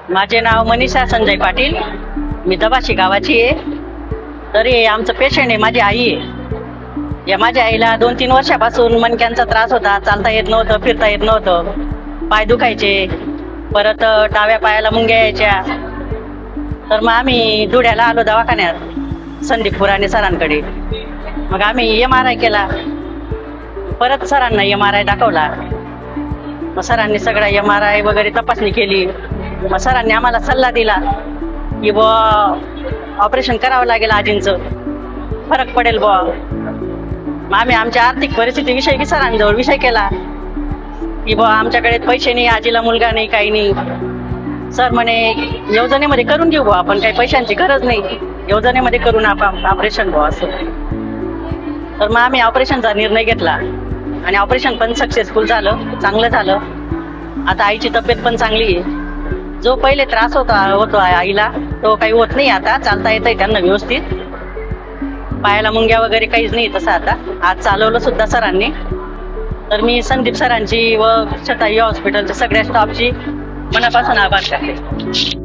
माझे नाव मनीषा संजय पाटील. मी दबाशी गावाची आहे. तरी आमचं पेशंट आहे, माझी आई आहे. या माझ्या आईला 2-3 वर्षापासून मणक्यांचा त्रास होता. चालता येत नव्हतं, फिरता येत नव्हतं, पाय दुखायचे, परत डाव्या पायाला मुंग्या यायच्या. तर मग आम्ही धुळ्याला आलो दवाखान्यात संदीप पुराणे सरांकडे. मग आम्ही MRI केला, परत सरांना MRI दाखवला. मग सरांनी सगळा MRI वगैरे तपासणी केली. मग सरांनी आम्हाला सल्ला दिला की ऑपरेशन करावं लागेल, आजींचं फरक पडेल बुवा. मग आम्ही आमच्या आर्थिक परिस्थितीविषयी सरांजवळ विषय केला की बुवा आमच्याकडे पैसे नाही, आजीला मुलगा नाही, काही नाही. सर म्हणे योजनेमध्ये करून घेऊ बुवा आपण, काही पैशांची गरज नाही, योजनेमध्ये करून आपण ऑपरेशन बुवा असं. तर मग आम्ही ऑपरेशनचा निर्णय घेतला आणि ऑपरेशन पण सक्सेसफुल झालं, चांगलं झालं. आता आईची तब्येत पण चांगली आहे. जो पहिले त्रास होतो आईला तो काही होत नाही. आता चालता येतंय त्यांना व्यवस्थित, पायाला मुंग्या वगैरे काहीच नाही तसं. आता आज चालवलं सुद्धा सरांनी. तर मी संदीप सरांची व शतायू हॉस्पिटलच्या सगळ्या स्टाफची मनापासून आभार करते.